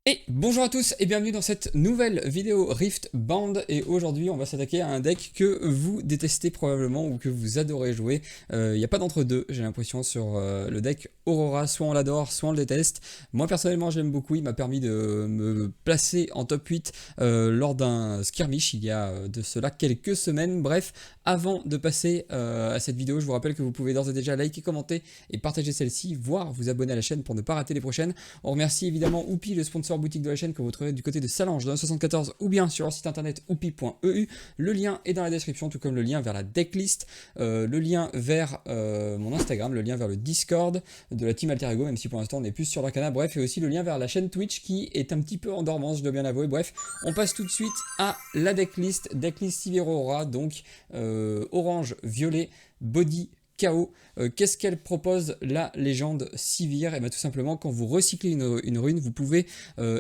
Et bonjour à tous et bienvenue dans cette nouvelle vidéo Rift Band. Et aujourd'hui on va s'attaquer à un deck que vous détestez probablement ou que vous adorez jouer. Il n'y a pas d'entre deux, j'ai l'impression, sur le deck Aurora. Soit on l'adore, soit on le déteste. Moi personnellement je l'aime beaucoup, il m'a permis de me placer en top 8 lors d'un skirmish il y a de cela quelques semaines. Bref, avant de passer à cette vidéo, je vous rappelle que vous pouvez d'ores et déjà liker, commenter et partager celle-ci, voire vous abonner à la chaîne pour ne pas rater les prochaines. On remercie évidemment Oupi, le sponsor boutique de la chaîne que vous trouvez du côté de Salange dans le 74 ou bien sur leur site internet oupi.eu. Le lien est dans la description, tout comme le lien vers la decklist, le lien vers mon Instagram, le lien vers le Discord de la team Alter Ego, même si pour l'instant on est plus sur l'Arcana, bref, et aussi le lien vers la chaîne Twitch qui est un petit peu en dormance, je dois bien l'avouer. Bref, on passe tout de suite à la decklist Sivir Aurora, donc orange, violet, body, KO. Qu'est-ce qu'elle propose, la légende Sivir? Et bien tout simplement, quand vous recyclez une rune, vous pouvez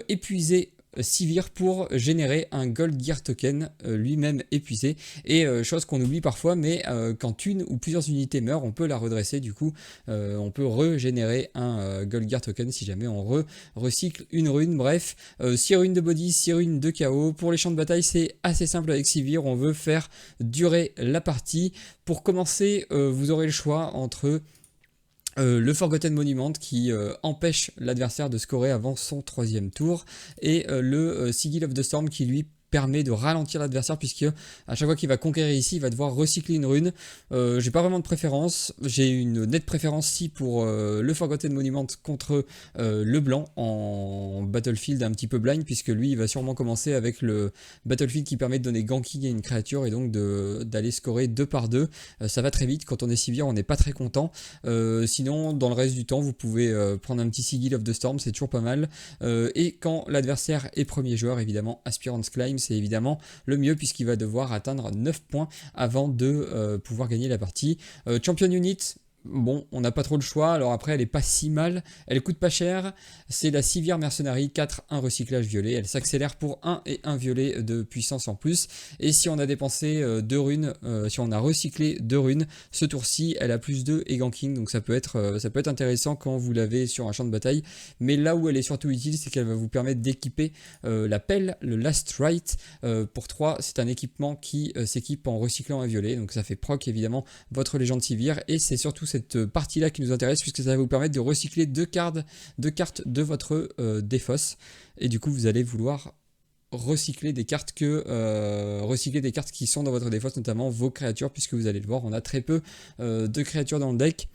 épuiser Sivir pour générer un Gold Gear Token lui-même épuisé. Et chose qu'on oublie parfois, mais quand une ou plusieurs unités meurent, on peut la redresser. Du coup, on peut régénérer un Gold Gear Token si jamais on recycle une rune. Bref, 6 runes de body, 6 runes de KO. Pour les champs de bataille, c'est assez simple avec Sivir. On veut faire durer la partie. Pour commencer, vous aurez le choix entre le Forgotten Monument qui empêche l'adversaire de scorer avant son troisième tour et le Sigil of the Storm qui lui permet de ralentir l'adversaire, puisque à chaque fois qu'il va conquérir ici, il va devoir recycler une rune. J'ai pas vraiment de préférence, j'ai une nette préférence si pour le Forgotten Monument contre le blanc en Battlefield un petit peu blind, puisque lui il va sûrement commencer avec le Battlefield qui permet de donner ganking à une créature et donc d'aller scorer 2 par 2. Ça va très vite, quand on est Sivir on n'est pas très content. Sinon dans le reste du temps vous pouvez prendre un petit Sigil of the Storm, c'est toujours pas mal. Et quand l'adversaire est premier joueur, évidemment Aspirant's Climb c'est évidemment le mieux, puisqu'il va devoir atteindre 9 points avant de pouvoir gagner la partie. Champion Unit, bon, on n'a pas trop le choix. Alors après, elle est pas si mal, elle coûte pas cher. C'est la Sivir Mercenary 4, 1 recyclage violet. Elle s'accélère pour 1 et 1 violet de puissance en plus. Et si on a dépensé 2 runes, si on a recyclé 2 runes, ce tour-ci, elle a plus 2 et ganking. Donc ça peut être intéressant quand vous l'avez sur un champ de bataille. Mais là où elle est surtout utile, c'est qu'elle va vous permettre d'équiper la pelle, le Last Rite. Pour 3, c'est un équipement qui s'équipe en recyclant un violet. Donc ça fait proc évidemment votre légende Sivir. Et c'est surtout cette partie-là qui nous intéresse, puisque ça va vous permettre de recycler deux cartes de votre défausse. Et du coup, vous allez vouloir recycler des cartes qui sont dans votre défausse, notamment vos créatures, puisque vous allez le voir, on a très peu de créatures dans le deck.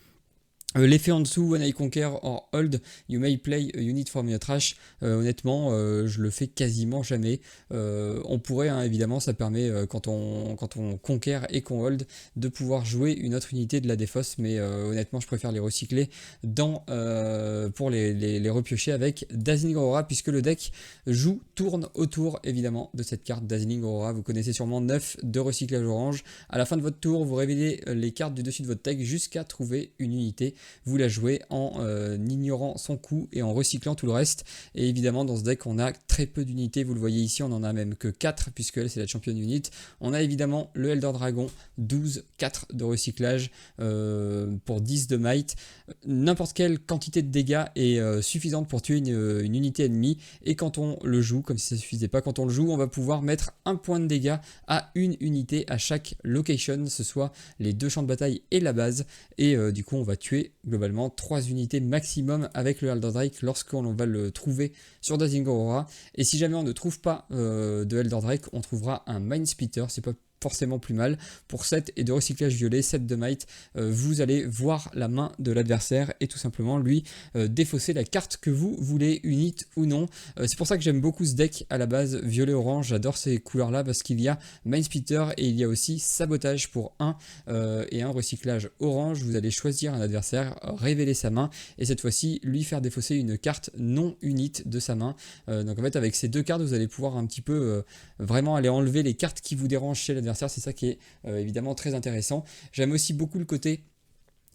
L'effet en dessous, when I conquer or hold, you may play a unit from your trash. Honnêtement, je le fais quasiment jamais. On pourrait, hein, évidemment, ça permet, quand on conquiert et qu'on hold, de pouvoir jouer une autre unité de la défausse, mais honnêtement, je préfère les recycler pour les repiocher avec Dazzling Aurora, puisque le deck tourne autour, évidemment, de cette carte Dazzling Aurora. Vous connaissez sûrement 9 de recyclage orange. À la fin de votre tour, vous révélez les cartes du dessus de votre deck jusqu'à trouver une unité. Vous la jouez en ignorant son coût et en recyclant tout le reste. Et évidemment, dans ce deck, on a très peu d'unités. Vous le voyez ici, on en a même que 4, puisque elle, c'est la Champion Unit. On a évidemment le Elder Dragon, 12, 4 de recyclage pour 10 de might. N'importe quelle quantité de dégâts est suffisante pour tuer une unité ennemie. Et quand on le joue, comme si ça ne suffisait pas, quand on le joue, on va pouvoir mettre un point de dégâts à une unité à chaque location, ce soit les 2 champs de bataille et la base. Et du coup, on va tuer globalement 3 unités maximum avec le Elder Drake lorsqu'on va le trouver sur Dazzling Aurora. Et si jamais on ne trouve pas de Elder Drake, on trouvera un Mind Splitter, c'est pas forcément plus mal. Pour 7 et de recyclage violet, 7 de might, vous allez voir la main de l'adversaire et tout simplement lui défausser la carte que vous voulez, unit ou non. C'est pour ça que j'aime beaucoup ce deck à la base, violet-orange. J'adore ces couleurs là parce qu'il y a Mind Splitter et il y a aussi sabotage pour 1 et un recyclage orange. Vous allez choisir un adversaire, révéler sa main et cette fois-ci lui faire défausser une carte non unit de sa main. Donc en fait avec ces deux cartes vous allez pouvoir un petit peu vraiment aller enlever les cartes qui vous dérangent chez l'adversaire. C'est ça qui est évidemment très intéressant. J'aime aussi beaucoup le côté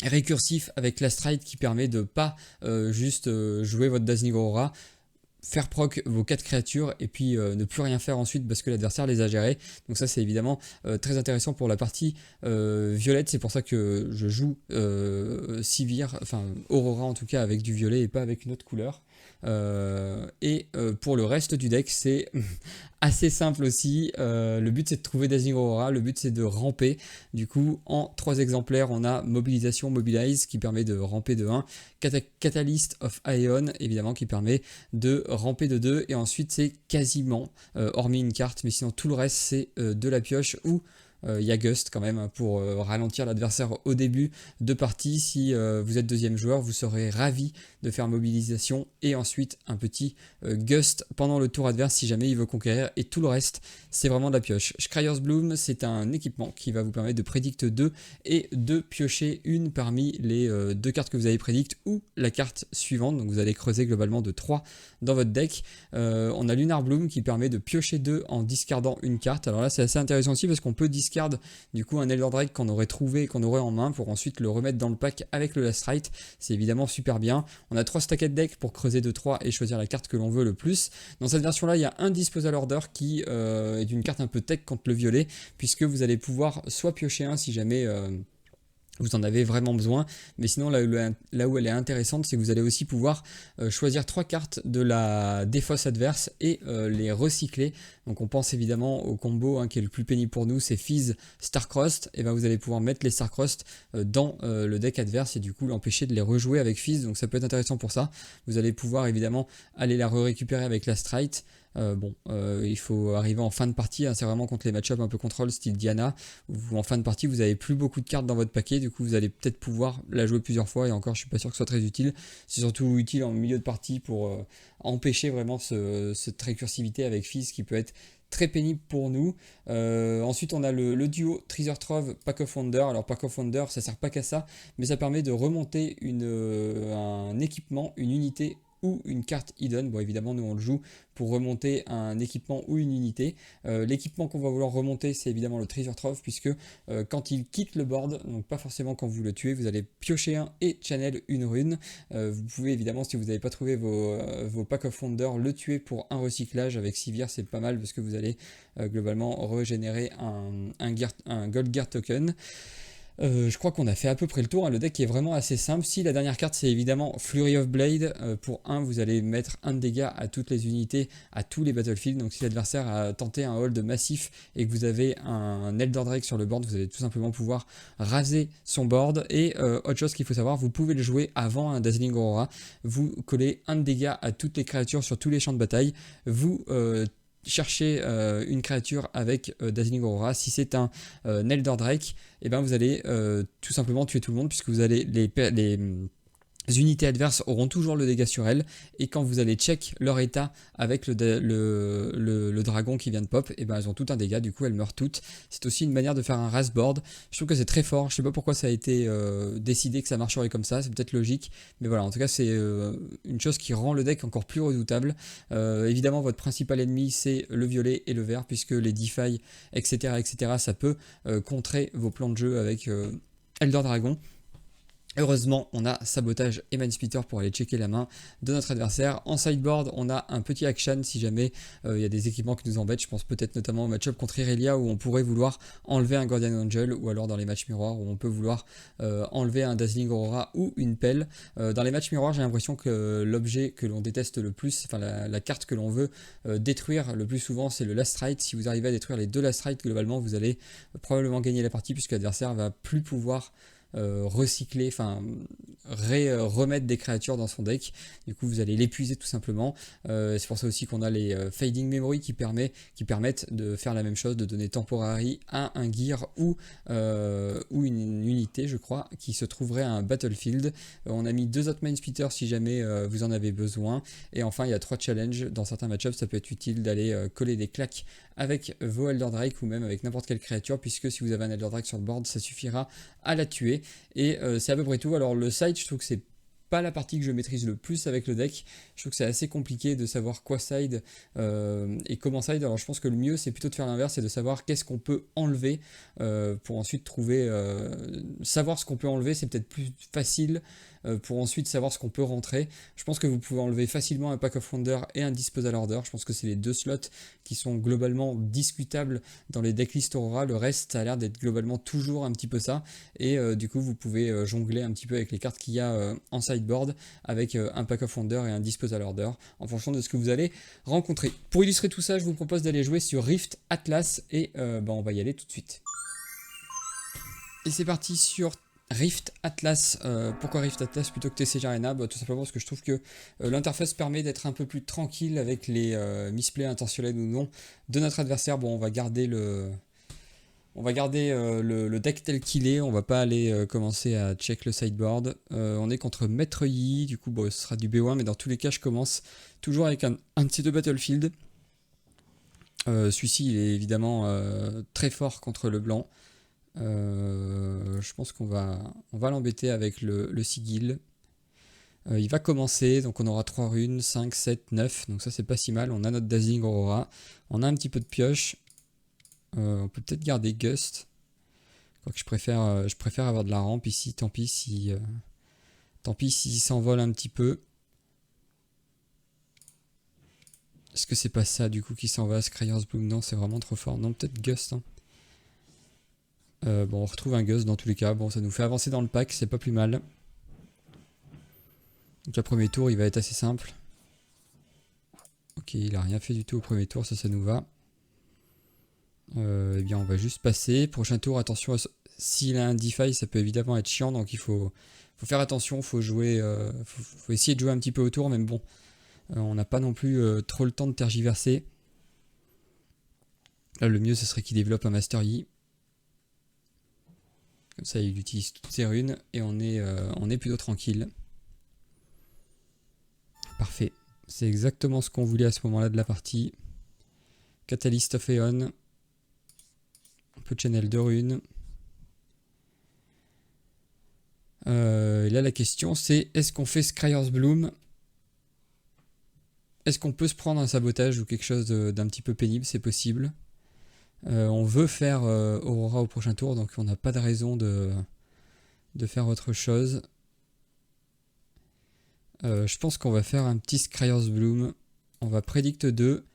récursif avec la stride qui permet de pas juste jouer votre Dazzling Aurora, faire proc vos 4 créatures et puis ne plus rien faire ensuite parce que l'adversaire les a gérées. Donc ça c'est évidemment très intéressant pour la partie violette. C'est pour ça que je joue Sivir, enfin Aurora en tout cas avec du violet et pas avec une autre couleur. Pour le reste du deck, c'est assez simple aussi. Le but c'est de trouver Dazzling Aurora, le but c'est de ramper. Du coup, en 3 exemplaires, on a Mobilisation, Mobilize qui permet de ramper de 1, Catalyst of Aeon évidemment qui permet de ramper de 2, et ensuite c'est quasiment, hormis une carte, mais sinon tout le reste c'est de la pioche ou il y a Gust quand même pour ralentir l'adversaire au début de partie. Si vous êtes deuxième joueur, vous serez ravi de faire mobilisation et ensuite un petit Gust pendant le tour adverse si jamais il veut conquérir, et tout le reste c'est vraiment de la pioche. Scryer's Bloom, c'est un équipement qui va vous permettre de prédict 2 et de piocher une parmi les 2 cartes que vous avez prédict ou la carte suivante, donc vous allez creuser globalement de 3 dans votre deck. On a Lunar Bloom qui permet de piocher 2 en discardant une carte. Alors là c'est assez intéressant aussi parce qu'on peut discard du coup un Elder Drake qu'on aurait trouvé, qu'on aurait en main, pour ensuite le remettre dans le pack avec le Last Rite. C'est évidemment super bien. On a 3 stacked deck pour creuser de 3 et choisir la carte que l'on veut le plus. Dans cette version là il y a un Disposal Order qui est une carte un peu tech contre le violet, puisque vous allez pouvoir soit piocher un si jamais vous en avez vraiment besoin, mais sinon là où elle est intéressante, c'est que vous allez aussi pouvoir choisir 3 cartes de la défausse adverse et les recycler. Donc on pense évidemment au combo qui est le plus pénible pour nous, c'est Fizz Starcrossed, et ben vous allez pouvoir mettre les Starcrossed dans le deck adverse et du coup l'empêcher de les rejouer avec Fizz, donc ça peut être intéressant pour ça. Vous allez pouvoir évidemment aller la récupérer avec la Strite. Il faut arriver en fin de partie, c'est vraiment contre les match-ups un peu contrôle style Diana, où en fin de partie vous avez plus beaucoup de cartes dans votre paquet, du coup vous allez peut-être pouvoir la jouer plusieurs fois, et encore je suis pas sûr que ce soit très utile. C'est surtout utile en milieu de partie pour empêcher vraiment cette récursivité avec Fizz qui peut être très pénible pour nous. Ensuite on a le duo Treasure Trove Pack of Wonder. Alors Pack of Wonder ça sert pas qu'à ça, mais ça permet de remonter un équipement, une unité ou une carte hidden. Bon évidemment nous on le joue pour remonter un équipement ou une unité. L'équipement qu'on va vouloir remonter c'est évidemment le Treasure Trove, puisque quand il quitte le board, donc pas forcément quand vous le tuez, vous allez piocher un et channel une rune. Vous pouvez évidemment, si vous n'avez pas trouvé vos Pack of Wonder, le tuer pour un recyclage. Avec Sivir c'est pas mal parce que vous allez globalement régénérer un Gold Gear Token. Je crois qu'on a fait à peu près le tour, le deck est vraiment assez simple. Si la dernière carte c'est évidemment Flurry of Blade, pour 1 vous allez mettre 1 de dégâts à toutes les unités, à tous les battlefields. Donc si l'adversaire a tenté un hold massif et que vous avez un Elder Drake sur le board, vous allez tout simplement pouvoir raser son board. Et autre chose qu'il faut savoir, vous pouvez le jouer avant un Dazzling Aurora. Vous collez 1 de dégâts à toutes les créatures sur tous les champs de bataille. Vous cherchez une créature avec Dazzling Aurora. Si c'est un Elder Drake, et ben vous allez tout simplement tuer tout le monde, puisque vous allez les unités adverses auront toujours le dégât sur elles, et quand vous allez check leur état avec le dragon qui vient de pop, et ben elles ont tout un dégât, du coup elles meurent toutes. C'est aussi une manière de faire un race board. Je trouve que c'est très fort, je sais pas pourquoi ça a été décidé que ça marcherait comme ça, c'est peut-être logique, mais voilà, en tout cas c'est une chose qui rend le deck encore plus redoutable. Évidemment votre principal ennemi c'est le violet et le vert, puisque les defy etc ça peut contrer vos plans de jeu avec Elder Dragon. Heureusement, on a Sabotage et Minesplitter pour aller checker la main de notre adversaire. En sideboard, on a un petit action si jamais il y a des équipements qui nous embêtent. Je pense peut-être notamment au match-up contre Irelia, où on pourrait vouloir enlever un Guardian Angel, ou alors dans les matchs miroirs où on peut vouloir enlever un Dazzling Aurora ou une pelle. Dans les matchs miroirs, j'ai l'impression que l'objet que l'on déteste le plus, enfin la carte que l'on veut détruire le plus souvent, c'est le Last Rite. Si vous arrivez à détruire les 2 Last Rite, globalement vous allez probablement gagner la partie, puisque l'adversaire va plus pouvoir recycler, enfin remettre des créatures dans son deck. Du coup vous allez l'épuiser tout simplement. C'est pour ça aussi qu'on a les Fading Memory qui permettent de faire la même chose, de donner Temporary à un Gear ou une unité, je crois, qui se trouverait à un battlefield. On a mis 2 autres Minesplitter si jamais vous en avez besoin. Et enfin il y a 3 challenges. Dans certains match-ups ça peut être utile d'aller coller des claques avec vos Elder Drake, ou même avec n'importe quelle créature, puisque si vous avez un Elder Drake sur le board ça suffira à la tuer. Et c'est à peu près tout. Alors le side, je trouve que c'est pas la partie que je maîtrise le plus avec le deck. Je trouve que c'est assez compliqué de savoir quoi side et comment side. Alors je pense que le mieux c'est plutôt de faire l'inverse, et de savoir qu'est-ce qu'on peut enlever pour ensuite trouver savoir ce qu'on peut enlever. C'est peut-être plus facile pour ensuite savoir ce qu'on peut rentrer. Je pense que vous pouvez enlever facilement un Pack of Wonder et un Disposal Order. Je pense que c'est les deux slots qui sont globalement discutables dans les decklists Aurora. Le reste, ça a l'air d'être globalement toujours un petit peu ça. Et du coup, vous pouvez jongler un petit peu avec les cartes qu'il y a en sideboard avec un Pack of Wonder et un Disposal Order en fonction de ce que vous allez rencontrer. Pour illustrer tout ça, je vous propose d'aller jouer sur Rift Atlas et on va y aller tout de suite. Et c'est parti sur Rift Atlas. Pourquoi Rift Atlas plutôt que TCG Arena? Tout simplement parce que je trouve que l'interface permet d'être un peu plus tranquille avec les misplays intentionnels ou non de notre adversaire. Bon, on va garder le deck tel qu'il est, on va pas aller commencer à check le sideboard. On est contre Maître Yi, du coup bon, ce sera du B1, mais dans tous les cas je commence toujours avec un de ces deux Battlefield. Celui-ci il est évidemment très fort contre le blanc. Je pense qu'on va l'embêter avec le Sigil. Il va commencer, donc on aura 3 runes, 5, 7, 9, donc ça c'est pas si mal. On a notre Dazzling Aurora, on a un petit peu de pioche. On peut peut-être garder Gust. Quoique je préfère avoir de la rampe ici, tant pis s'il s'envole un petit peu. Est-ce que c'est pas ça du coup qui s'en va, Scryer's Bloom? Non, c'est vraiment trop fort. Non, peut-être Gust. Hein. Bon, on retrouve un Gust dans tous les cas. Bon, ça nous fait avancer dans le pack, c'est pas plus mal. Donc, le premier tour, il va être assez simple. Ok, il a rien fait du tout au premier tour, ça nous va. Eh bien, on va juste passer. Prochain tour, attention, s'il a un Defy, ça peut évidemment être chiant, donc il faut faire attention, faut jouer, faut essayer de jouer un petit peu autour, même bon, on n'a pas non plus trop le temps de tergiverser. Là, le mieux, ce serait qu'il développe un Master Yi. Comme ça, il utilise toutes ses runes et on est plutôt tranquille. Parfait. C'est exactement ce qu'on voulait à ce moment-là de la partie. Catalyst of Aeon. On peut channel 2 runes. Et là, la question, c'est est-ce qu'on fait Scryer's Bloom? Est-ce qu'on peut se prendre un sabotage ou quelque chose d'un petit peu pénible? C'est possible. On veut faire Aurora au prochain tour, donc on n'a pas de raison de faire autre chose. Je pense qu'on va faire un petit Scryer's Bloom. On va Predict 2.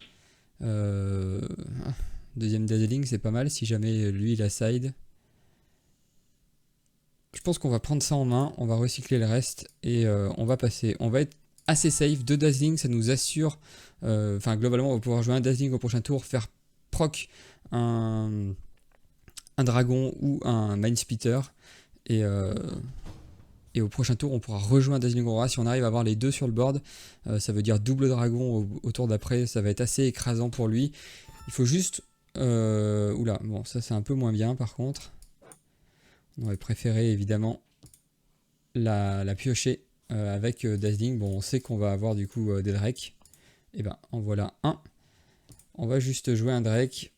Deuxième Dazzling, c'est pas mal si jamais lui il a side. Je pense qu'on va prendre ça en main, on va recycler le reste et on va passer. On va être assez safe. 2 Dazzling, ça nous assure. Enfin, globalement, on va pouvoir jouer un Dazzling au prochain tour, faire proc un dragon ou un Minesplitter. Et au prochain tour, on pourra rejouer un Dazzling Aurora. Si on arrive à avoir les deux sur le board, ça veut dire double dragon au tour d'après. Ça va être assez écrasant pour lui. Il faut juste. Oula, bon, ça c'est un peu moins bien par contre. On aurait préféré évidemment la piocher avec Dazzling. Bon, on sait qu'on va avoir du coup des Drakes. Et ben, en voilà un. On va juste jouer un Drake,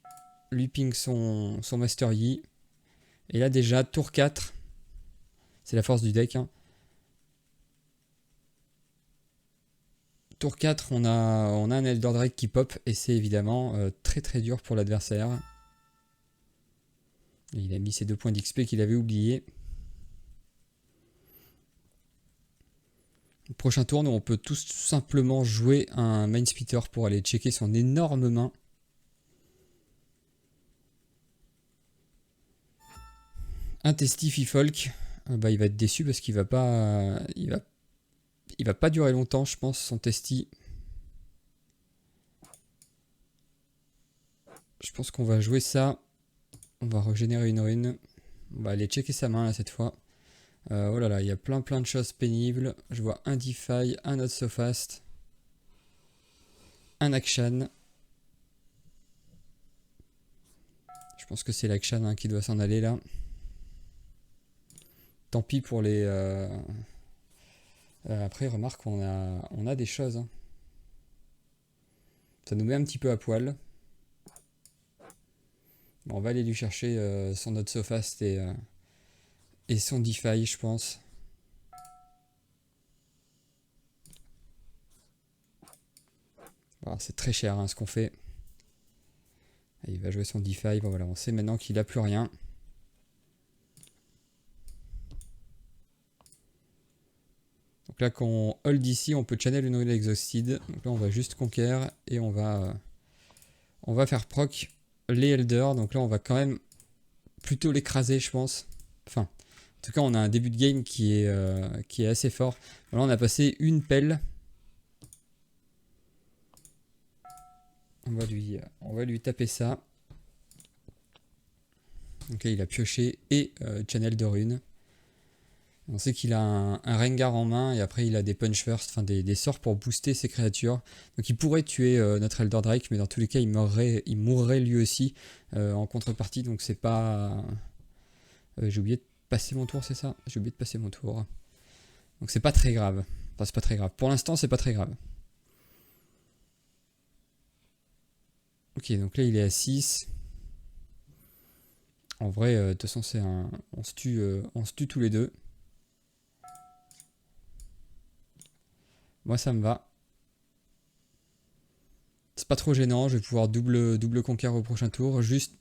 lui ping son Master Yi. Et là déjà, tour 4, c'est la force du deck. Hein. Tour 4, on a un Elder Drake qui pop et c'est évidemment très très dur pour l'adversaire. Il a mis ses 2 points d'XP qu'il avait oubliés. Prochain tour, nous, on peut tout simplement jouer un Minesplitter pour aller checker son énorme main. Un Testify Folk, bah, il va être déçu parce qu'il va pas, il va pas durer longtemps, je pense, son Testy. Je pense qu'on va jouer ça. On va régénérer une rune. On va aller checker sa main là cette fois. Oh là là, il y a plein de choses pénibles. Je vois un Defy, un Not So Fast, un Action. Je pense que c'est l'Action hein, qui doit s'en aller là. Tant pis pour les... après, remarque, on a des choses. Hein. Ça nous met un petit peu à poil. Bon, on va aller lui chercher son Not So Fast et son Defy, je pense. Bon, c'est très cher hein, ce qu'on fait. Il va jouer son Defy. Bon, voilà, on sait maintenant qu'il n'a plus rien. là quand on hold ici, on peut channel une rune exhausted. Donc là on va juste conquer et on va faire proc les elders. Donc là on va quand même plutôt l'écraser je pense. Enfin, en tout cas on a un début de game qui est assez fort. Là on a passé une pelle. On va lui taper ça. Donc là il a pioché et channel de runes. On sait qu'il a un Rengar en main et après il a des punch first, enfin des sorts pour booster ses créatures. Donc il pourrait tuer notre Elder Drake, mais dans tous les cas il mourrait lui aussi en contrepartie. Donc c'est pas... j'ai oublié de passer mon tour, c'est ça? J'ai oublié de passer mon tour. Donc c'est pas très grave. Enfin c'est pas très grave. Pour l'instant c'est pas très grave. Ok, donc là il est à 6. En vrai, de toute façon on se tue tous les deux. Moi ça me va. C'est pas trop gênant, je vais pouvoir double conquer au prochain tour. Juste,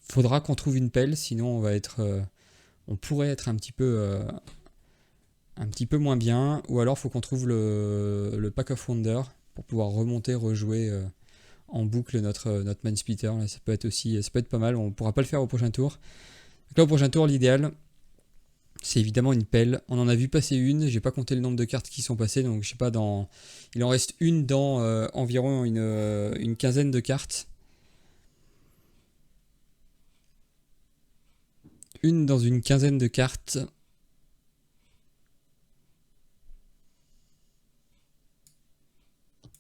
faudra qu'on trouve une pelle, sinon on pourrait être un petit peu moins bien. Ou alors faut qu'on trouve le Pack of Wonder pour pouvoir remonter, rejouer en boucle notre Mind Splitter. Là, ça peut être pas mal. On pourra pas le faire au prochain tour. Donc là au prochain tour, l'idéal, c'est évidemment une pelle. On en a vu passer une, j'ai pas compté le nombre de cartes qui sont passées, donc je sais pas, il en reste une dans environ une quinzaine de cartes. Une dans une quinzaine de cartes.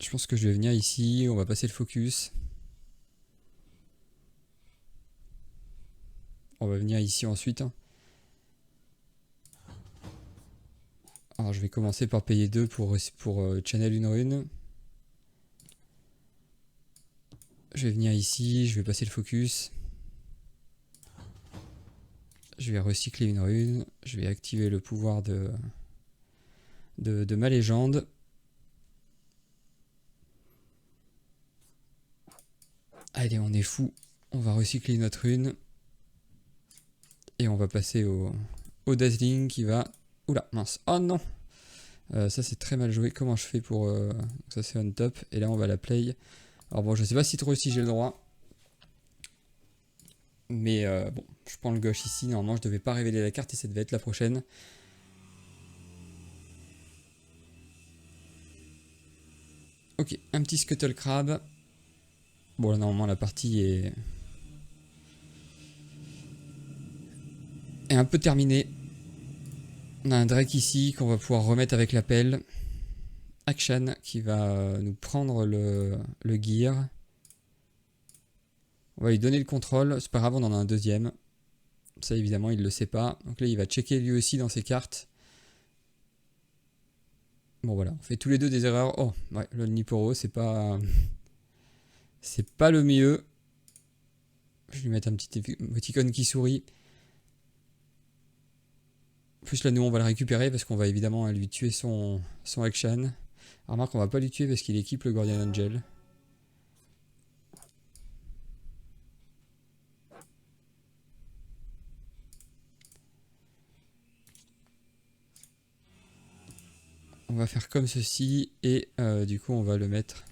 Je pense que je vais venir ici, on va passer le focus. On va venir ici ensuite. Alors je vais commencer par payer 2 pour channel une rune. Je vais venir ici, je vais passer le focus. Je vais recycler une rune. Je vais activer le pouvoir de ma légende. Allez, on est fou. On va recycler notre rune. Et on va passer au Dazzling qui va... Oula, mince. Oh non, ça c'est très mal joué. Comment je fais pour... Ça c'est on top. Et là on va la play. Alors bon, je sais pas si j'ai le droit. Mais bon, je prends le gauche ici. Normalement je devais pas révéler la carte et ça devait être la prochaine. Ok, un petit Scuttle Crab. Bon là normalement la partie est un peu terminée. On a un Drake ici qu'on va pouvoir remettre avec la pelle. Akshan qui va nous prendre le gear. On va lui donner le contrôle. C'est pas grave, on en a un deuxième. Ça évidemment il le sait pas. Donc là il va checker lui aussi dans ses cartes. Bon voilà, on fait tous les deux des erreurs. Oh ouais, le Niporo c'est pas le mieux. Je vais lui mettre un petit émoticône qui sourit. En plus là nous on va le récupérer parce qu'on va évidemment lui tuer son action. Alors, remarque on va pas lui tuer parce qu'il équipe le Guardian Angel. On va faire comme ceci et du coup on va le mettre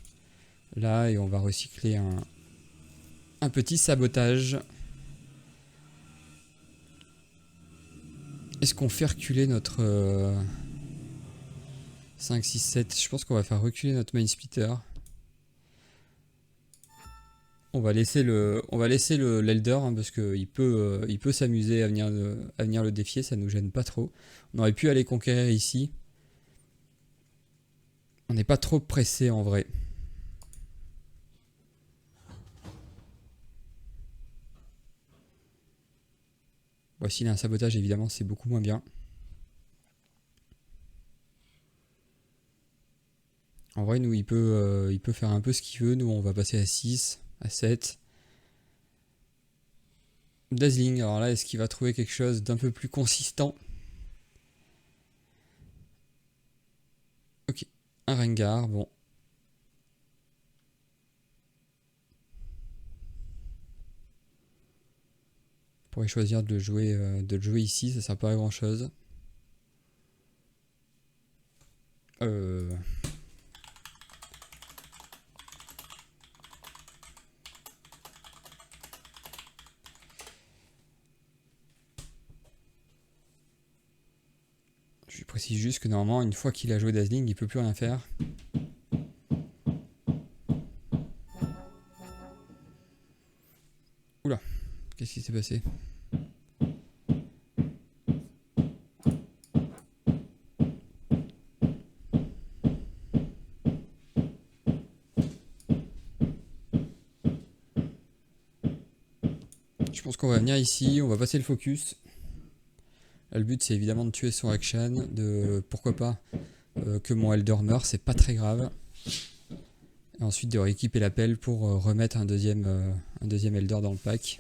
là et on va recycler un petit sabotage. Est-ce qu'on fait reculer notre 5, 6, 7? Je pense qu'on va faire reculer notre Mind Splitter. On va laisser l'Elder hein, parce qu'il peut s'amuser à venir le défier, ça nous gêne pas trop. On aurait pu aller conquérir ici. On n'est pas trop pressé en vrai. Bon, s'il a un sabotage évidemment c'est beaucoup moins bien. En vrai nous il peut faire un peu ce qu'il veut. Nous on va passer à 6, à 7. Dazzling, alors là est-ce qu'il va trouver quelque chose d'un peu plus consistant? Ok, un Rengar, bon. On pourrait choisir de le jouer ici, ça sert pas à grand chose. Euh... Je précise juste que normalement, une fois qu'il a joué Dazzling, il peut plus rien faire. Oula, qu'est-ce qui s'est passé? Je pense qu'on va venir ici, on va passer le focus. Là, le but c'est évidemment de tuer son action, de pourquoi pas que mon Elder meure, c'est pas très grave. Et ensuite de rééquiper la pelle pour remettre un deuxième Elder dans le pack.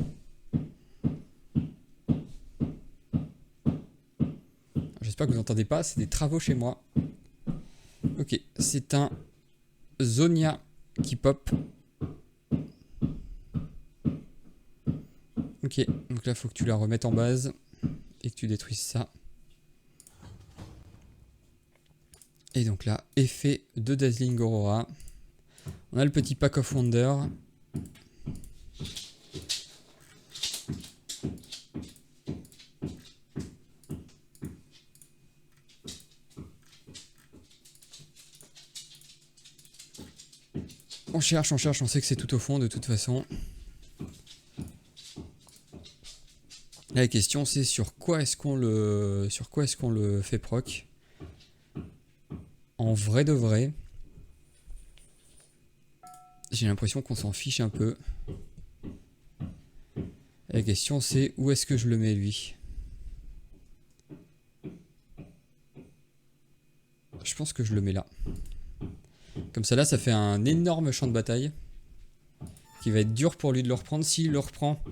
J'espère que vous n'entendez pas, c'est des travaux chez moi. Ok, c'est un Zonia qui pop. Ok, donc là, il faut que tu la remettes en base et que tu détruises ça. Et donc là, effet de Dazzling Aurora. On a le petit Pack of Wonder. On cherche, on sait que c'est tout au fond de toute façon. Là, la question c'est sur quoi est-ce qu'on le fait proc. En vrai de vrai, j'ai l'impression qu'on s'en fiche un peu. La question c'est où est-ce que je le mets lui. Je pense que je le mets là. Comme ça là, ça fait un énorme champ de bataille qui va être dur pour lui de le reprendre. S'il le reprend,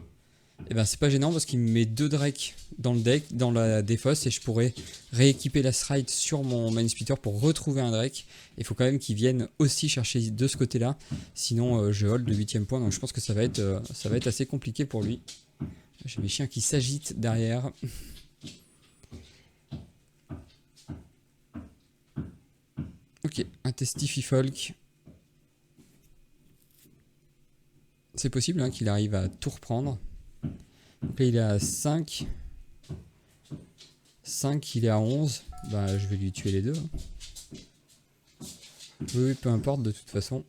et ben c'est pas gênant parce qu'il me met 2 Drake dans le deck, dans la défausse, et je pourrais rééquiper la Stride sur mon main splitter pour retrouver un Drake. Il faut quand même qu'il vienne aussi chercher de ce côté-là, sinon je hold le 8ème point, donc je pense que ça va être assez compliqué pour lui. J'ai mes chiens qui s'agitent derrière. Ok, un Testify Folk. C'est possible hein, qu'il arrive à tout reprendre. Donc là il est à 5. 5, il est à 11. Bah je vais lui tuer les deux. Oui, peu importe de toute façon.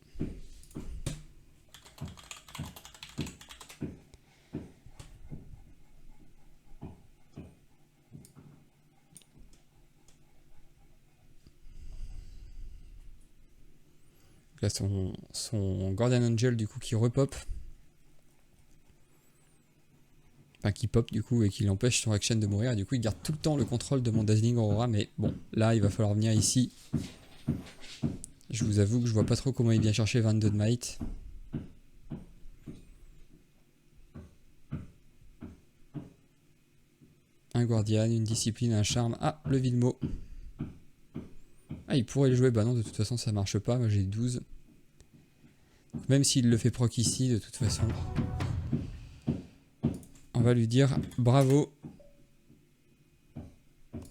Là son Guardian Angel du coup qui repop. Enfin qui pop du coup et qui l'empêche son action de mourir. Et du coup il garde tout le temps le contrôle de mon Dazzling Aurora. Mais bon, là il va falloir venir ici. Je vous avoue que je vois pas trop comment il vient chercher 22 de might. Un Guardian, une discipline, un charme. Ah, le Vilmo. Ah, il pourrait le jouer. Bah non, de toute façon ça marche pas. Moi j'ai 12. Même s'il le fait proc ici, de toute façon. On va lui dire bravo.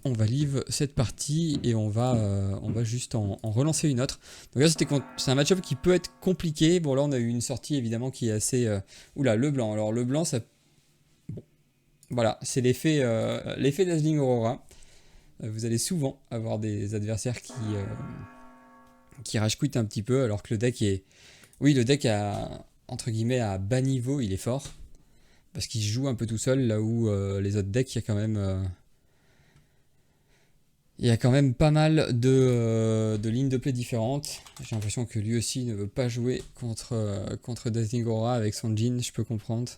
On va leave cette partie et on va juste en relancer une autre. Donc là c'est un match-up qui peut être compliqué. Bon là on a eu une sortie évidemment qui est assez... Oula, le blanc. Alors le blanc ça... Bon. Voilà, c'est l'effet Dazzling Aurora. Vous allez souvent avoir des adversaires qui rage quit un petit peu alors que le deck est... Oui, le deck entre guillemets à bas niveau, il est fort. Parce qu'il joue un peu tout seul là où les autres decks, il y a quand même... Il y a quand même pas mal de lignes de play différentes. J'ai l'impression que lui aussi ne veut pas jouer contre Dazzling Aurora avec son Jhin, je peux comprendre.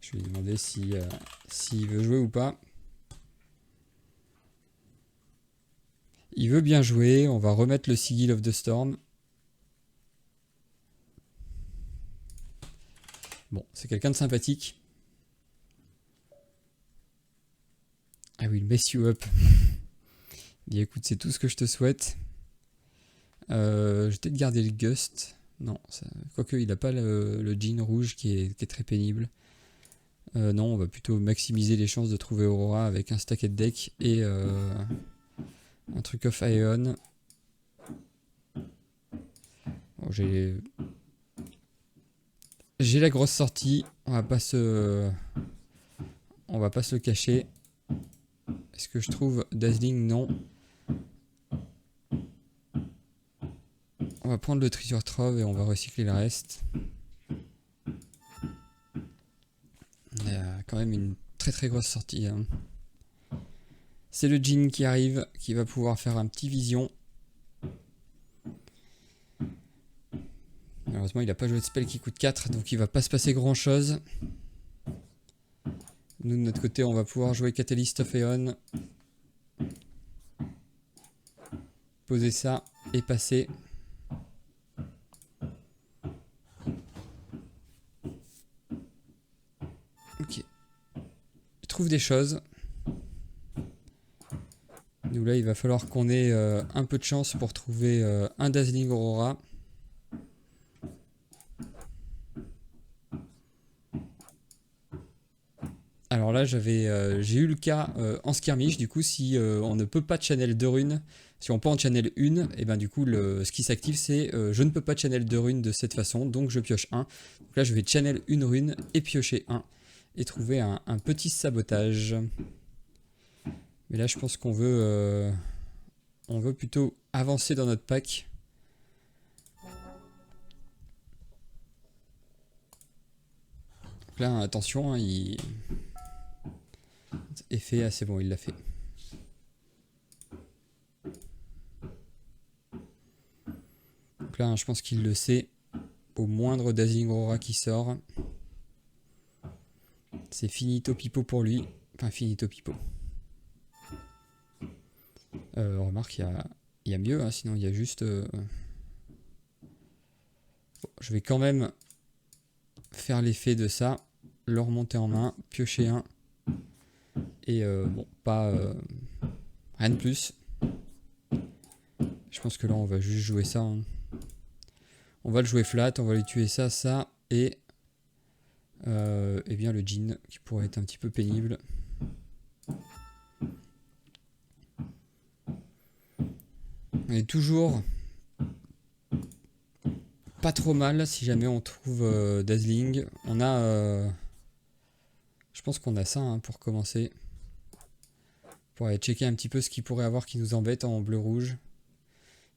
Je vais lui demander s'il veut jouer ou pas. Il veut bien jouer, on va remettre le Sigil of the Storm. Bon, c'est quelqu'un de sympathique. Ah oui, il mess you up. Il dit écoute, c'est tout ce que je te souhaite. Je vais peut-être garder le Gust. Non, quoique il n'a pas le jean rouge qui est très pénible. Non, on va plutôt maximiser les chances de trouver Aurora avec un stacked deck et un truc off Aeon. Bon, j'ai la grosse sortie, on va pas se le cacher. Est-ce que je trouve Dazzling? Non. On va prendre le Treasure Trove et on va recycler le reste. Il y a quand même une très très grosse sortie. Hein. C'est le Djinn qui arrive, qui va pouvoir faire un petit vision. Malheureusement, il n'a pas joué de spell qui coûte 4, donc il va pas se passer grand chose. Nous, de notre côté, on va pouvoir jouer Catalyst of Aeon. Poser ça et passer. Ok. Je trouve des choses. Nous, là, il va falloir qu'on ait un peu de chance pour trouver un Dazzling Aurora. Alors là, j'ai eu le cas en skirmish, du coup, si on ne peut pas channel 2 runes, si on peut en channel 1, et ben du coup, ce qui s'active, c'est je ne peux pas channel 2 runes de cette façon, donc je pioche 1. Donc là, je vais channel une rune et piocher 1, et trouver un petit sabotage. Mais là, je pense qu'on veut, on veut plutôt avancer dans notre pack. Donc là, attention, hein, il... Effet, ah c'est bon, il l'a fait. Donc là, je pense qu'il le sait. Au moindre Dazzling Aurora qui sort, c'est finito pipo pour lui. Enfin, finito pipo. Remarque, il y a mieux, hein, sinon il y a juste... Bon, je vais quand même faire l'effet de ça, le remonter en main, piocher un. Et bon, pas... rien de plus. Je pense que là, on va juste jouer ça. Hein. On va le jouer flat, on va lui tuer ça, ça, et bien le Djinn, qui pourrait être un petit peu pénible. On est toujours pas trop mal si jamais on trouve Dazzling. On a... je pense qu'on a ça hein, pour commencer. Pour aller checker un petit peu ce qu'il pourrait avoir qui nous embête en bleu-rouge.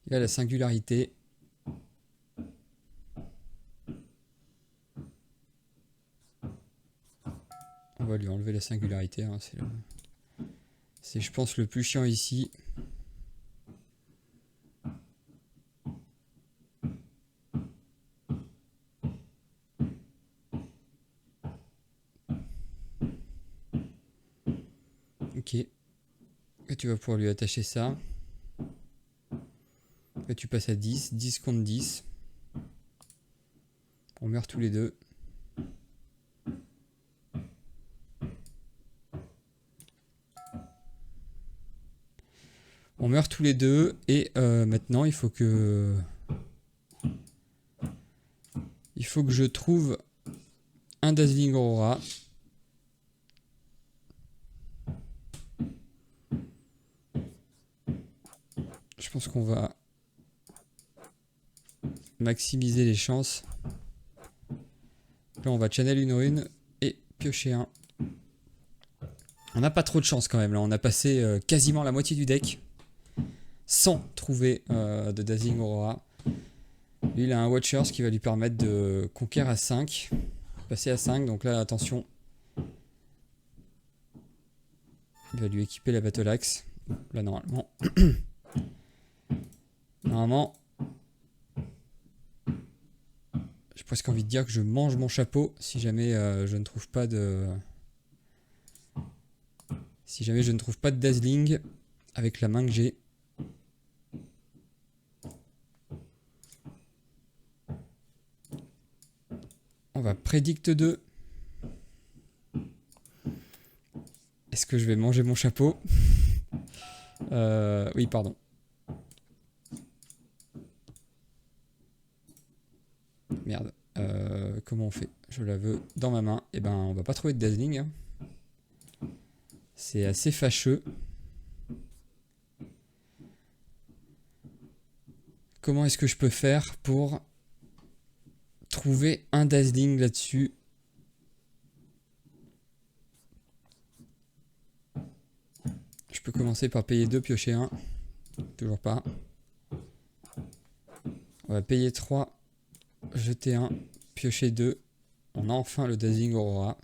Il a la singularité. On va lui enlever la singularité. Hein, c'est, je pense, le plus chiant ici. Ok. Et tu vas pouvoir lui attacher ça. Et tu passes à 10. 10 contre 10. On meurt tous les deux. On meurt tous les deux. Et maintenant, il faut que je trouve un Dazzling Aurora. Je pense qu'on va maximiser les chances. Là, on va channel une rune et piocher un. On n'a pas trop de chance quand même. Là, on a passé quasiment la moitié du deck sans trouver de Dazzling Aurora. Lui, il a un Watcher, ce qui va lui permettre de conquérir à 5. Passer à 5. Donc là, attention. Il va lui équiper la Battle Axe. Là, normalement. J'ai presque envie de dire que je mange mon chapeau si jamais je ne trouve pas de... Si jamais je ne trouve pas de Dazzling avec la main que j'ai. On va prédict 2. Est-ce que je vais manger mon chapeau? Oui, pardon. Merde. Comment on fait? Je la veux dans ma main et ben on va pas trouver de dazzling. Hein. C'est assez fâcheux. Comment est-ce que je peux faire pour trouver un dazzling là-dessus? Je peux commencer par payer 2, piocher 1. Toujours pas. On va payer 3, jeter 1, piocher 2. On a enfin le dazzling Aurora.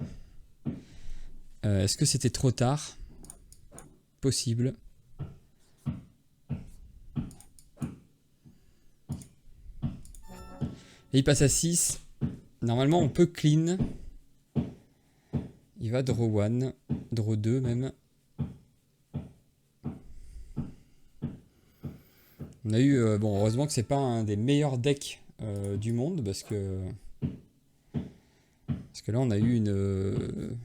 Est-ce que c'était trop tard? Possible. Et il passe à 6. Normalement, on peut clean. Il va draw 1, draw 2 même. On a eu... bon, heureusement que c'est pas un des meilleurs decks du monde, parce que là, on a eu une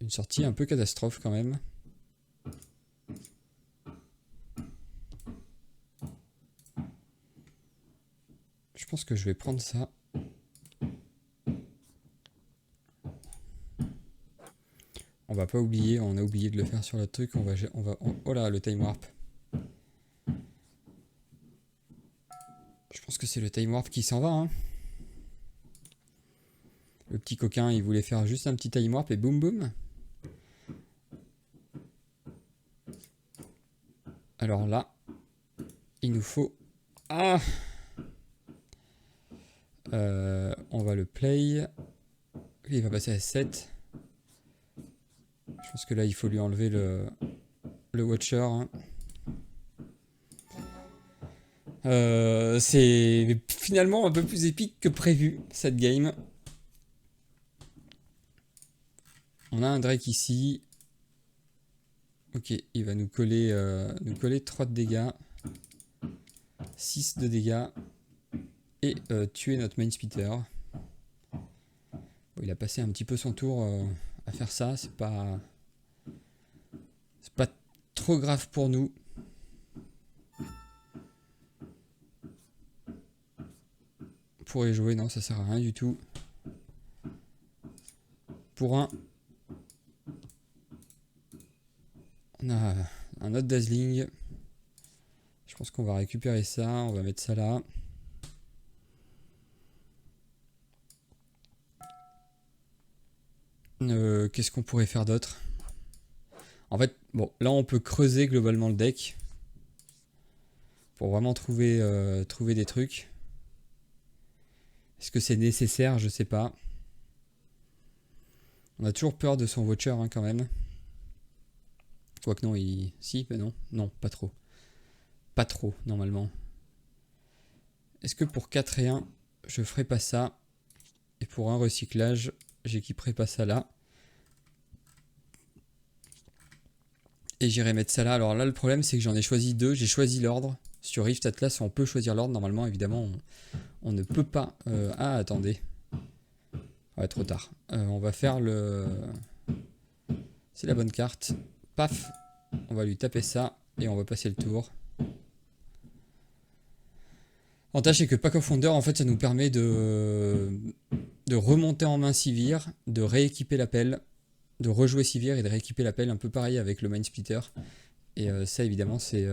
sortie un peu catastrophe quand même. Je pense que je vais prendre ça. On va pas oublier, on a oublié de le faire sur le truc. Oh là, le time warp. Je pense que c'est le time warp qui s'en va. Hein. Le petit coquin, il voulait faire juste un petit time warp et boum boum. Alors là, il nous faut... Ah, on va le play. Il va passer à 7. Je pense que là, il faut lui enlever le Watcher. Hein. C'est finalement un peu plus épique que prévu, cette game. On a un Drake ici. Ok, il va nous coller 3 de dégâts. 6 de dégâts. Et tuer notre main speeder. Bon, il a passé un petit peu son tour à faire ça. C'est pas trop grave pour nous. Pour y jouer, non, ça sert à rien du tout. Pour un... On a un autre dazzling. Je pense qu'on va récupérer ça. On va mettre ça là. Qu'est-ce qu'on pourrait faire d'autre? En fait, bon, là on peut creuser globalement le deck. Pour vraiment trouver des trucs. Est-ce que c'est nécessaire? Je sais pas. On a toujours peur de son Watcher hein, quand même. Quoique non, il... Si, mais non. Non, pas trop. Pas trop, normalement. Est-ce que pour 4 et 1, je ferai pas ça? Et pour un recyclage, j'équiperai pas ça là. Et j'irai mettre ça là. Alors là, le problème, c'est que j'en ai choisi 2. J'ai choisi l'ordre. Sur Rift Atlas, on peut choisir l'ordre. Normalement, évidemment, on ne peut pas... Ah, attendez. Ouais, trop tard. On va faire le... C'est la bonne carte. Paf. On va lui taper ça. Et on va passer le tour. L'avantage, c'est que Pack of Wonder, en fait, ça nous permet de remonter en main Sivir, de rééquiper l'appel, de rejouer Sivir et de rééquiper l'appel. Un peu pareil avec le Mind Splitter. Et ça, évidemment, c'est...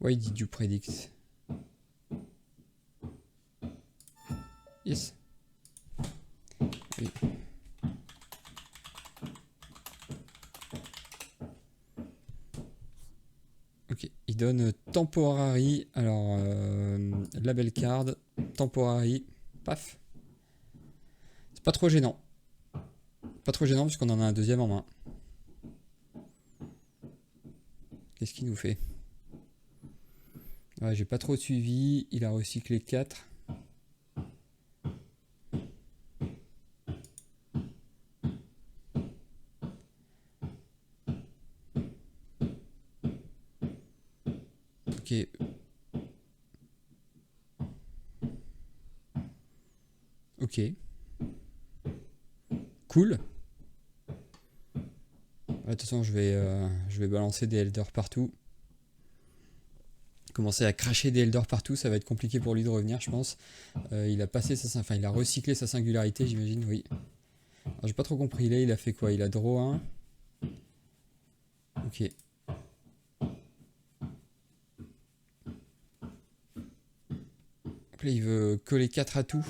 Why did you predict? Yes. Oui. Ok, il donne Temporary. Alors, label card, Temporary, paf. C'est pas trop gênant. Pas trop gênant puisqu'on en a un deuxième en main. Qu'est-ce qu'il nous fait? Ouais, j'ai pas trop suivi. Il a recyclé 4. Ok. Ok. Cool. De toute façon, je vais balancer des elders partout. commencer à cracher des Eldor partout, ça va être compliqué pour lui de revenir, je pense. Il a passé enfin, il a recyclé sa singularité, j'imagine, oui. Alors, j'ai pas trop compris, là, il a fait quoi? Il a draw 1. Ok. Donc là, il veut coller 4 à tout.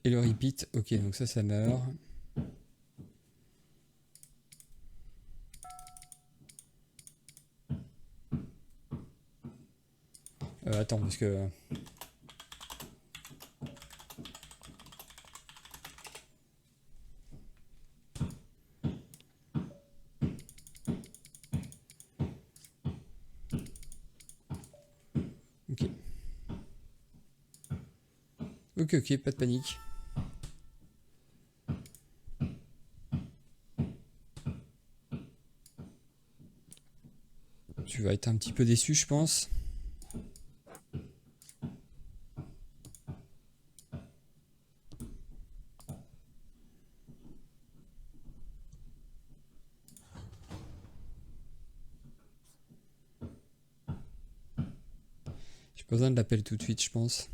Et le repeat, ok, donc ça meurt. Attends, parce que... Ok. Ok, pas de panique. Tu vas être un petit peu déçu, je pense. J'ai pas besoin de l'appel tout de suite, je pense.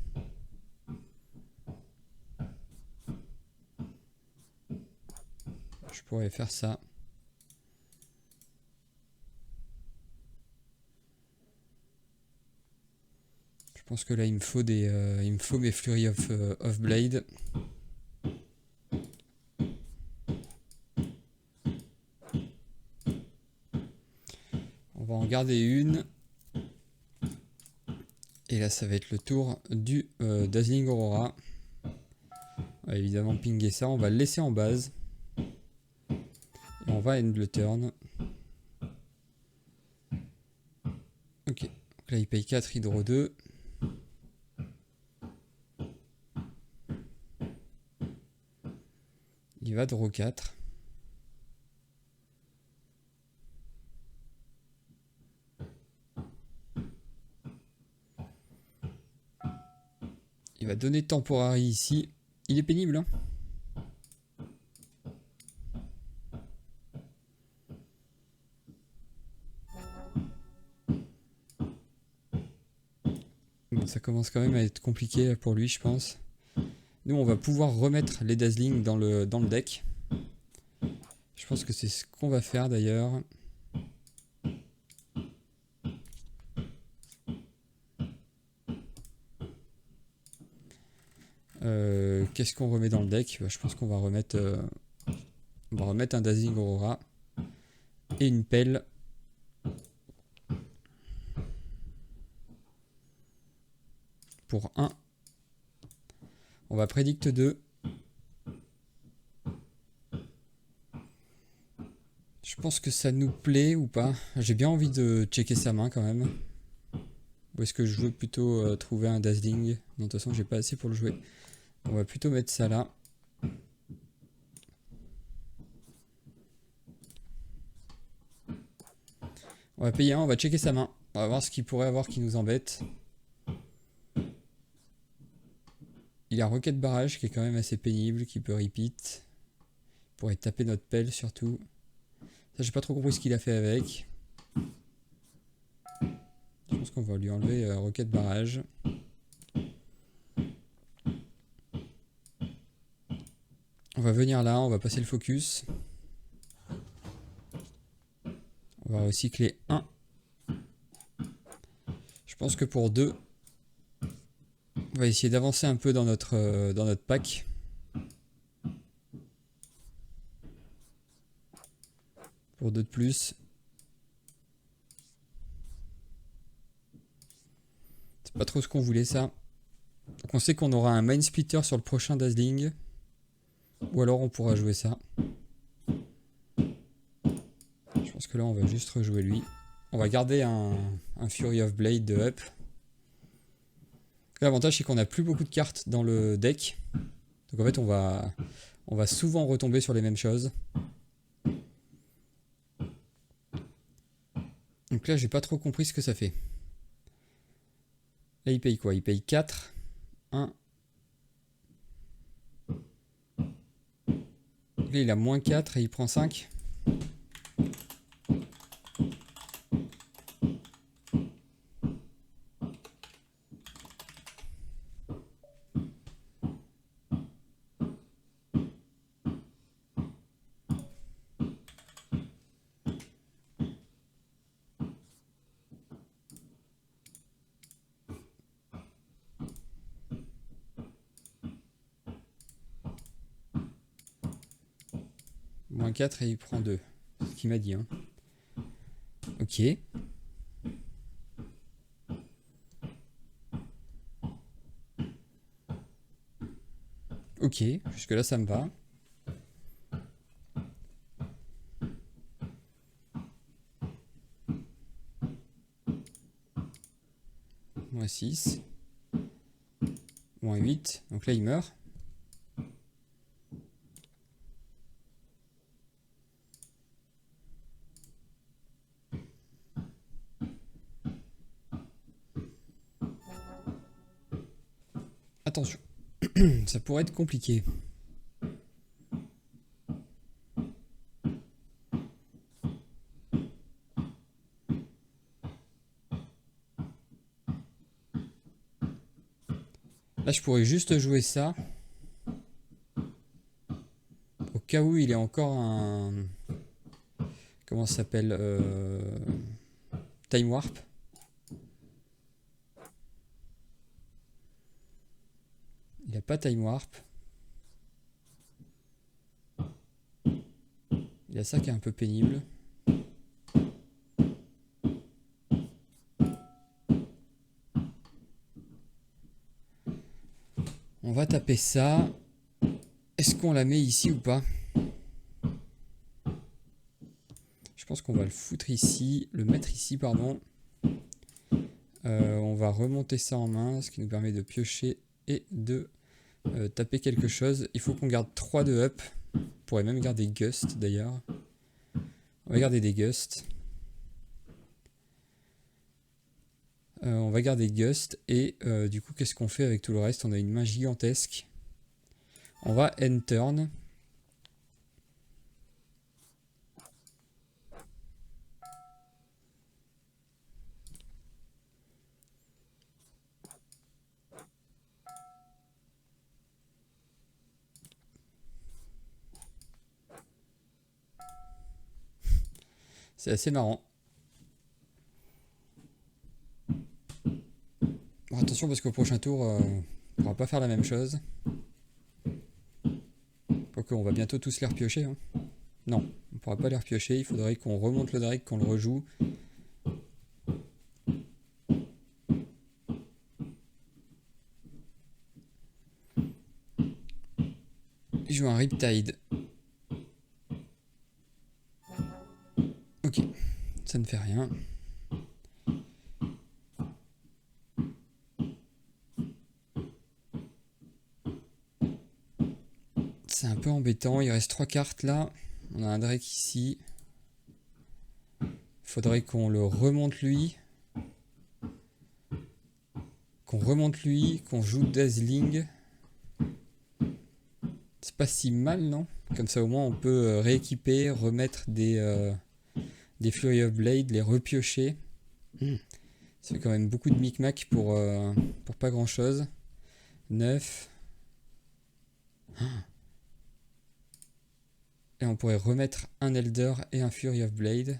Je pourrais faire ça. Je pense que là, il me faut mes Flurry of Blade. On va en garder une. Et là, ça va être le tour du Dazzling Aurora. On va évidemment pinguer ça. On va le laisser en base. Et on va end le turn. Ok. Donc là, il paye 4, il draw 2. Il va draw 4. Il va donner Temporary ici. Il est pénible, hein. Bon, ça commence quand même à être compliqué pour lui, je pense. Nous, on va pouvoir remettre les Dazzling dans le deck. Je pense que c'est ce qu'on va faire d'ailleurs. Qu'est-ce qu'on remet dans le deck? Je pense qu'on va remettre un Dazzling Aurora et une pelle. Pour 1. On va prédict 2. Je pense que ça nous plaît ou pas. J'ai bien envie de checker sa main quand même. Ou est-ce que je veux plutôt trouver un Dazzling? Non, de toute façon, j'ai pas assez pour le jouer. On va plutôt mettre ça là. On va payer un, on va checker sa main. On va voir ce qu'il pourrait avoir qui nous embête. Il a Rocket Barrage qui est quand même assez pénible, qui peut repeat. Il pourrait taper notre pelle surtout. Ça, j'ai pas trop compris ce qu'il a fait avec. Je pense qu'on va lui enlever Rocket Barrage. On va venir là, on va passer le focus. On va recycler 1. Je pense que pour 2, on va essayer d'avancer un peu dans notre pack. Pour 2 de plus. C'est pas trop ce qu'on voulait ça. Donc on sait qu'on aura un Mind Splitter sur le prochain Dazzling. Ou alors on pourra jouer ça. Je pense que là on va juste rejouer lui. On va garder un Fury of Blade de up. L'avantage c'est qu'on n'a plus beaucoup de cartes dans le deck. Donc en fait on va souvent retomber sur les mêmes choses. Donc là j'ai pas trop compris ce que ça fait. Là il paye quoi? Il paye 4. 1. Là il a moins 4 et il prend 5. prend 4 et il prend 2. C'est ce qu'il m'a dit. Hein. Ok. Ok, jusque là ça me va. Moins 6. Moins 8. Donc là il meurt. Attention, ça pourrait être compliqué. Là, je pourrais juste jouer ça. Au cas où il est encore un... Comment ça s'appelle Time Warp. Il n'a pas Time Warp. Il y a ça qui est un peu pénible. On va taper ça. Est-ce qu'on la met ici ou pas? Je pense qu'on va le foutre ici, le mettre ici, pardon. On va remonter ça en main, ce qui nous permet de piocher et de taper quelque chose. Il faut qu'on garde 3 de up. On pourrait même garder Gust d'ailleurs. On va garder des Gust. On va garder Gust et du coup qu'est-ce qu'on fait avec tout le reste? On a une main gigantesque. On va end turn. C'est assez marrant. Bon, attention parce qu'au prochain tour, on pourra pas faire la même chose. Quoique on va bientôt tous les repiocher. Hein. Non, on ne pourra pas les repiocher. Il faudrait qu'on remonte le Drake, qu'on le rejoue. Il joue un Riptide. Ok, ça ne fait rien. C'est un peu embêtant, il reste 3 cartes là. On a un Drake ici. Il faudrait qu'on le remonte lui. Qu'on joue Dazzling. C'est pas si mal, non? Comme ça au moins on peut rééquiper, remettre des Flurry of Blade, les repiocher. Ça fait quand même beaucoup de micmac pour pas grand chose. 9. Et on pourrait remettre un Elder et un Fury of Blade.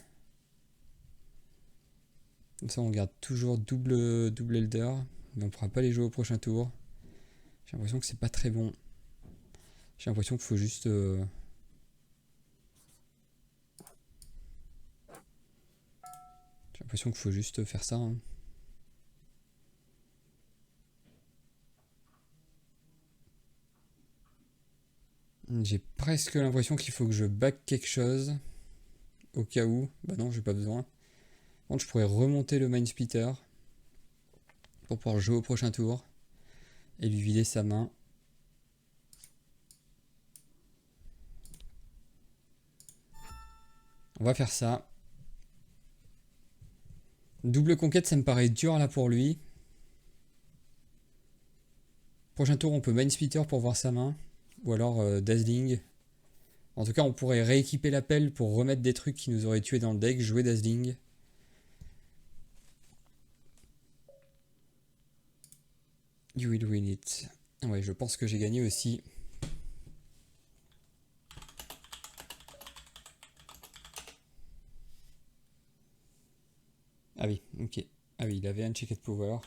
Comme ça on garde toujours double Elder. Mais on ne pourra pas les jouer au prochain tour. J'ai l'impression que c'est pas très bon. J'ai l'impression qu'il faut juste... J'ai l'impression qu'il faut juste faire ça. Hein. J'ai presque l'impression qu'il faut que je back quelque chose. Au cas où. Bah non, j'ai pas besoin. Bon, je pourrais remonter le Mindsplitter. Pour pouvoir jouer au prochain tour. Et lui vider sa main. On va faire ça. Double conquête, ça me paraît dur là pour lui. Prochain tour, on peut Mindsplitter pour voir sa main. Ou alors Dazzling. En tout cas, on pourrait rééquiper l'appel pour remettre des trucs qui nous auraient tué dans le deck. Jouer Dazzling. You will win it. Ouais, je pense que j'ai gagné aussi. Ah oui, ok. Ah oui, il avait un Checked Power.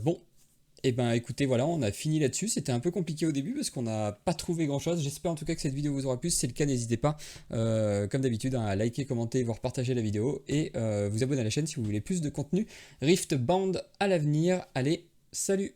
Bon. Et ben écoutez, voilà, on a fini là-dessus. C'était un peu compliqué au début parce qu'on n'a pas trouvé grand-chose. J'espère en tout cas que cette vidéo vous aura plu. Si c'est le cas, n'hésitez pas, comme d'habitude, à liker, commenter, voire partager la vidéo et vous abonner à la chaîne si vous voulez plus de contenu Rift Band à l'avenir. Allez, salut!